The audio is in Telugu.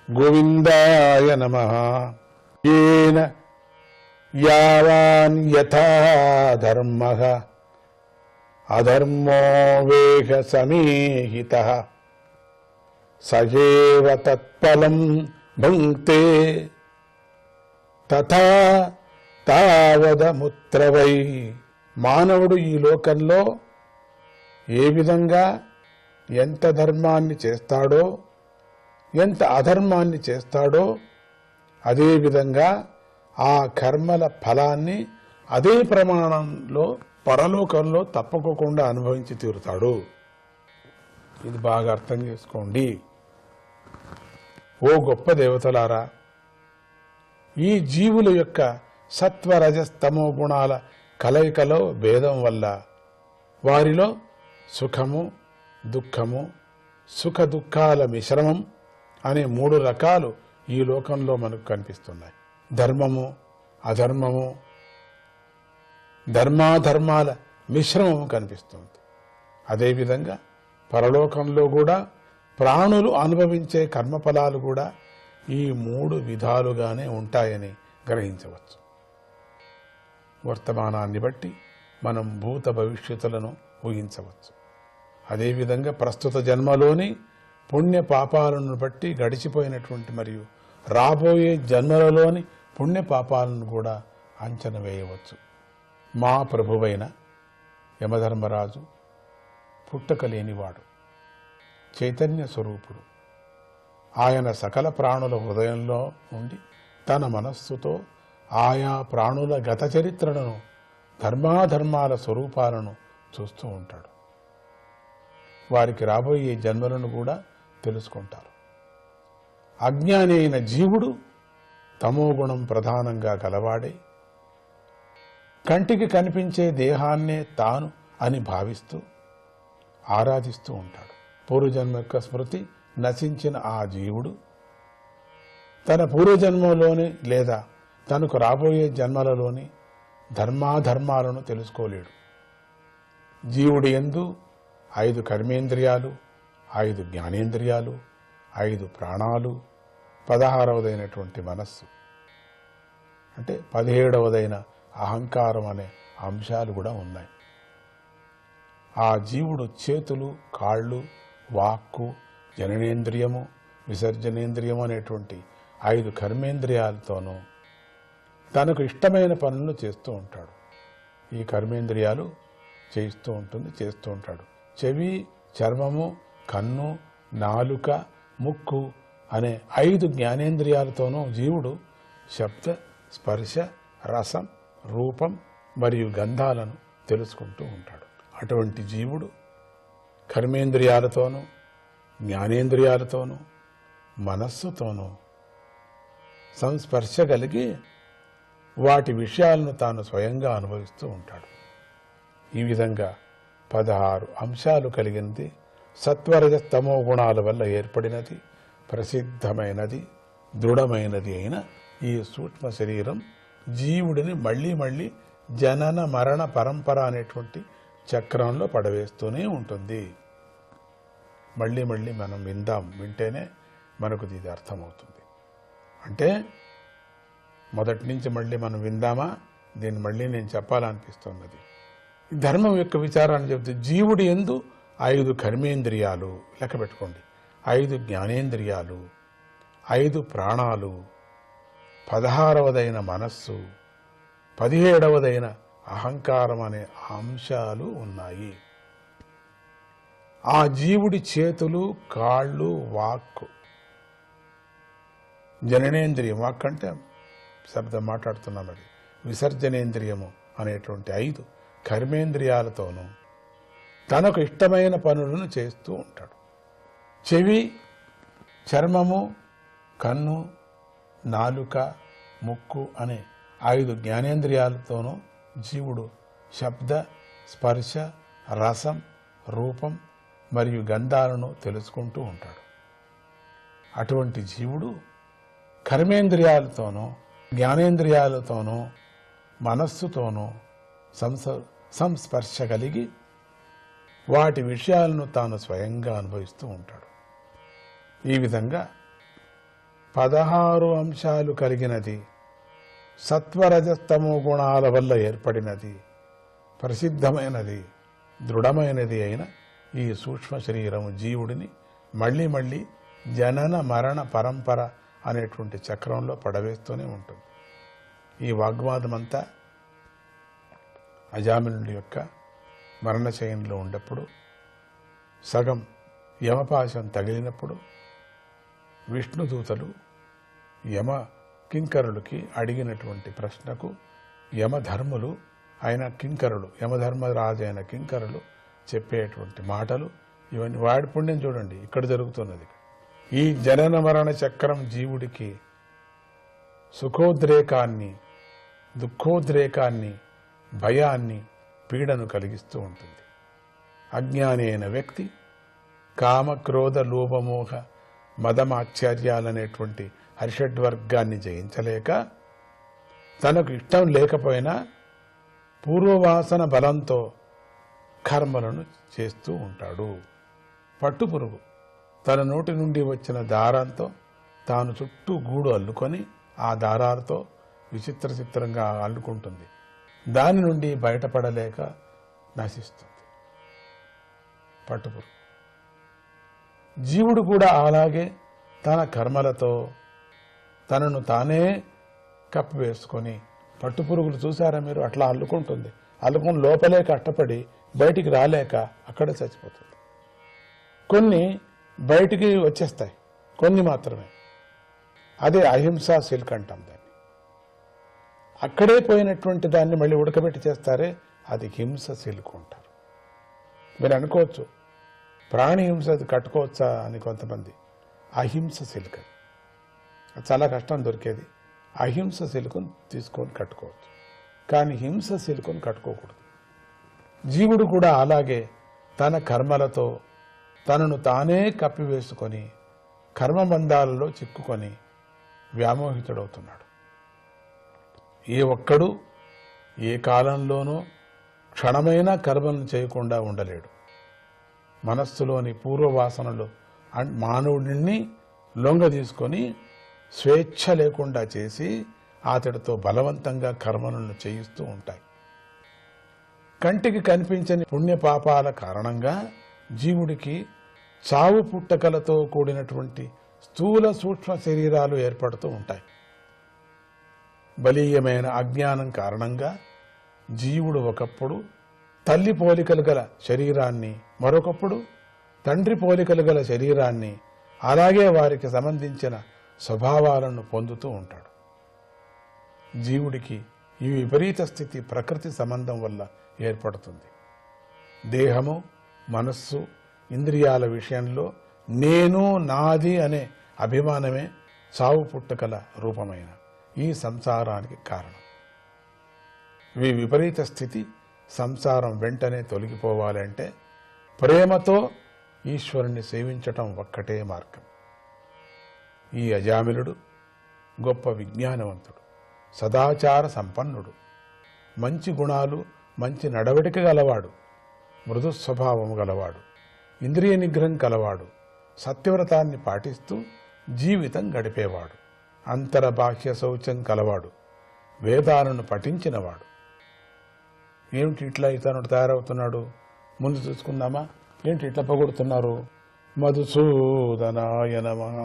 గోవిందాయ నమః. ఏన యావాన్ యథా ధర్మః అధర్మో వేహ సమేహితః సయేవ తత్ఫలం భుంక్తే తథా తావదముత్రవై. మానవుడు ఈ లోకంలో ఏ విధంగా ఎంత ధర్మాన్ని చేస్తాడో ఎంత అధర్మాన్ని చేస్తాడో అదేవిధంగా ఆ కర్మల ఫలాన్ని అదే ప్రమాణంలో పరలోకంలో తప్పకుండా అనుభవించి తీరుతాడు. ఇది బాగా అర్థం చేసుకోండి. ఓ గొప్ప దేవతలారా, ఈ జీవుల యొక్క సత్వరజస్తమో గుణాల కలయికలో భేదం వల్ల వారిలో సుఖము దుఃఖము సుఖ దుఃఖాల మిశ్రమం అనే 3 రకాలు ఈ లోకంలో మనకు కనిపిస్తున్నాయి. ధర్మము అధర్మము ధర్మాధర్మాల మిశ్రమము కనిపిస్తుంది. అదేవిధంగా పరలోకంలో కూడా ప్రాణులు అనుభవించే కర్మఫలాలు కూడా ఈ 3 విధాలుగానే ఉంటాయని గ్రహించవచ్చు. వర్తమానాన్ని బట్టి మనం భూత భవిష్యత్తులను ఊహించవచ్చు. అదేవిధంగా ప్రస్తుత జన్మలోని పుణ్య పాపాలను బట్టి గడిచిపోయినటువంటి మరియు రాబోయే జన్మలలోని పుణ్య పాపాలను కూడా అంచనా వేయవచ్చు. మా ప్రభువైన యమధర్మరాజు పుట్టక లేనివాడు, చైతన్య స్వరూపుడు. ఆయన సకల ప్రాణుల హృదయంలో ఉండి తన మనస్సుతో ఆయా ప్రాణుల గత చరిత్రలను ధర్మాధర్మాల స్వరూపాలను చూస్తూ ఉంటాడు. వారికి రాబోయే జన్మలను కూడా తెలుసుకుంటారు. అజ్ఞాని అయిన జీవుడు తమోగుణం ప్రధానంగా గలవాడే కంటికి కనిపించే దేహాన్నే తాను అని భావిస్తూ ఆరాధిస్తూ ఉంటాడు. పూర్వజన్మ యొక్క స్మృతి నశించిన ఆ జీవుడు తన పూర్వజన్మలోని లేదా తనకు రాబోయే జన్మలలోని ధర్మాధర్మాలను తెలుసుకోలేడు. జీవుడి యందు 5 కర్మేంద్రియాలు, 5 జ్ఞానేంద్రియాలు, 5 ప్రాణాలు, 16వదైనటువంటి మనస్సు అంటే 17వదైన అహంకారం అనే అంశాలు కూడా ఉన్నాయి. ఆ జీవుడు చేతులు, కాళ్ళు, వాక్కు, జననేంద్రియము, విసర్జనేంద్రియము అనేటువంటి 5 కర్మేంద్రియాలతోనూ తనకు ఇష్టమైన పనులను చేస్తూ ఉంటాడు. ఈ కర్మేంద్రియాలు చేస్తూ ఉంటాడు. చెవి, చర్మము, కన్ను, నాలుక, ముక్కు అనే 5 జ్ఞానేంద్రియాలతోనూ జీవుడు శబ్ద, స్పర్శ, రసం, రూపం మరియు గంధాలను తెలుసుకుంటూ ఉంటాడు. అటువంటి జీవుడు కర్మేంద్రియాలతోనూ జ్ఞానేంద్రియాలతోనూ మనస్సుతోనూ సంస్పర్శ కలిగి వాటి విషయాలను తాను స్వయంగా అనుభవిస్తూ ఉంటాడు. ఈ విధంగా 16 అంశాలు కలిగినది సత్వరజస్తమో గుణాల వల్ల ఏర్పడినది ప్రసిద్ధమైనది దృఢమైనది అయిన ఈ సూక్ష్మ శరీరం జీవుడిని మళ్ళీ మళ్ళీ జనన మరణ పరంపర అనేటువంటి చక్రంలో పడవేస్తూనే ఉంటుంది. మళ్ళీ మళ్ళీ మనం వింటేనే మనకు ఇది అర్థమవుతుంది. అంటే మొదటి నుంచి మళ్ళీ మనం విందామా, దీన్ని మళ్ళీ నేను చెప్పాలనిపిస్తున్నది. ధర్మం యొక్క విచారాన్ని చెబుతూ జీవుడి యందు 5 కర్మేంద్రియాలు లెక్క పెట్టుకోండి, 5 జ్ఞానేంద్రియాలు, 5 ప్రాణాలు, 16వదైన మనస్సు, 17వదైన అహంకారం అనే అంశాలు ఉన్నాయి. ఆ జీవుడి చేతులు, కాళ్ళు, వాక్కు, జననేంద్రియం, వాక్ అంటే శబ్దం మాట్లాడుతున్నాం, అది విసర్జనేంద్రియము అనేటువంటి 5 కర్మేంద్రియాలతోనూ తనకు ఇష్టమైన పనులను చేస్తూ ఉంటాడు. చెవి, చర్మము, కన్ను, నాలుక, ముక్కు అనే 5 జ్ఞానేంద్రియాలతోనూ జీవుడు శబ్ద, స్పర్శ, రసం, రూపం మరియు గంధాలను తెలుసుకుంటూ ఉంటాడు. అటువంటి జీవుడు కర్మేంద్రియాలతోనూ జ్ఞానేంద్రియాలతోనూ మనస్సుతోనూ సంస్పర్శ కలిగి వాటి విషయాలను తాను స్వయంగా అనుభవిస్తూ ఉంటాడు. ఈ విధంగా 16 అంశాలు కలిగినది, సత్వరజస్తమో గుణాల వల్ల ఏర్పడినది, ప్రసిద్ధమైనది, దృఢమైనది అయిన ఈ సూక్ష్మ శరీరము జీవుడిని మళ్ళీ మళ్ళీ జనన మరణ పరంపర అనేటువంటి చక్రంలో పడవేస్తూనే ఉంటుంది. ఈ వాగ్వాదమంతా అజామినుడి యొక్క మరణశయంలో ఉన్నప్పుడు, సగం యమపాశం తగిలినప్పుడు విష్ణుదూతలు యమ కింకరులకి అడిగినటువంటి ప్రశ్నకు యమధర్ములు అయిన కింకరులు, యమధర్మరాజు అయిన కింకరులు చెప్పేటువంటి మాటలు ఇవన్నీ వాడి పుణ్యం చూడండి ఇక్కడ జరుగుతున్నది. ఈ జనన మరణ చక్రం జీవుడికి సుఖోద్రేకాన్ని, దుఃఖోద్రేకాన్ని, భయాన్ని, పీడను కలిగిస్తూ ఉంటుంది. అజ్ఞాని అయిన వ్యక్తి కామ, క్రోధ, లోభమోహ, మదమాశ్చర్యాలనేటువంటి హర్షడ్వర్గాన్ని జయించలేక తనకు ఇష్టం లేకపోయినా పూర్వవాసన బలంతో కర్మలను చేస్తూ ఉంటాడు. పట్టుపురుగు తన నోటి నుండి వచ్చిన దారంతో తాను చుట్టూ గూడు అల్లుకొని ఆ దారాలతో విచిత్రంగా అల్లుకుంటుంది. దాని నుండి బయటపడలేక నశిస్తుంది పట్టుపురుగు. జీవుడు కూడా అలాగే తన కర్మలతో తనను తానే కప్పివేసుకొని, పట్టుపురుగులు చూసారా మీరు, అట్లా అల్లుకుంటుంది. అల్లుకొని లోపలే కష్టపడి బయటికి రాలేక అక్కడే చచ్చిపోతుంది. కొన్ని బయటికి వచ్చేస్తాయి, కొన్ని మాత్రమే. అదే అహింసా సిల్క్ అంటాం దాన్ని. అక్కడే పోయినటువంటి దాన్ని మళ్ళీ ఉడకబెట్టి చేస్తారే, అది హింస సిల్క్ అంటారు. మీరు అనుకోవచ్చు ప్రాణి హింస కట్టుకోవచ్చా అని కొంతమంది. అహింస సిల్క్ అది చాలా కష్టం దొరికేది. అహింస సిల్కును తీసుకొని కట్టుకోవచ్చు, కానీ హింస సిల్కును కట్టుకోకూడదు. జీవుడు కూడా అలాగే తన కర్మలతో తనను తానే కప్పివేసుకొని కర్మబంధాలలో చిక్కుకొని వ్యామోహితుడవుతున్నాడు. ఏ ఒక్కడు ఏ కాలంలోనూ క్షణమైనా కర్మలను చేయకుండా ఉండలేడు. మనస్సులోని పూర్వవాసనలు మానవుడిని లొంగ తీసుకొని స్వేచ్ఛ లేకుండా చేసి అతడితో బలవంతంగా కర్మలను చేయిస్తూ ఉంటాయి. కంటికి కనిపించని పుణ్యపాపాల కారణంగా జీవుడికి చావు పుట్టకలతో కూడినటువంటి స్థూల సూక్ష్మ శరీరాలు ఏర్పడుతూ ఉంటాయి. బలీయమైన అజ్ఞానం కారణంగా జీవుడు ఒకప్పుడు తల్లి పోలికలు గల శరీరాన్ని, మరొకప్పుడు తండ్రి పోలికలు గల శరీరాన్ని, అలాగే వారికి సంబంధించిన స్వభావాలను పొందుతూ ఉంటాడు. జీవుడికి ఈ విపరీత స్థితి ప్రకృతి సంబంధం వల్ల ఏర్పడుతుంది. దేహము, మనస్సు, ఇంద్రియాల విషయంలో నేను, నాది అనే అభిమానమే చావు పుట్టుకల రూపమైన ఈ సంసారానికి కారణం. ఈ విపరీత స్థితి సంసారం వెంటనే తొలగిపోవాలంటే ప్రేమతో ఈశ్వరుణ్ణి సేవించటం ఒక్కటే మార్గం. ఈ అజామిలుడు గొప్ప విజ్ఞానవంతుడు, సదాచార సంపన్నుడు, మంచి గుణాలు, మంచి నడవడిక గలవాడు, మృదు స్వభావం గలవాడు, ఇంద్రియ నిగ్రహం కలవాడు, సత్యవ్రతాన్ని పాటిస్తూ జీవితం గడిపేవాడు, అంతర్బాహ్య శౌచం కలవాడు, వేదాలను పఠించినవాడు. ఏమిటి ఇట్లా ఇతను తయారవుతున్నాడు? ముందు చూసుకుందామా? ఏంటి ఇట్లా పొగుడుతున్నారు? మధుసూదనాయ నమః.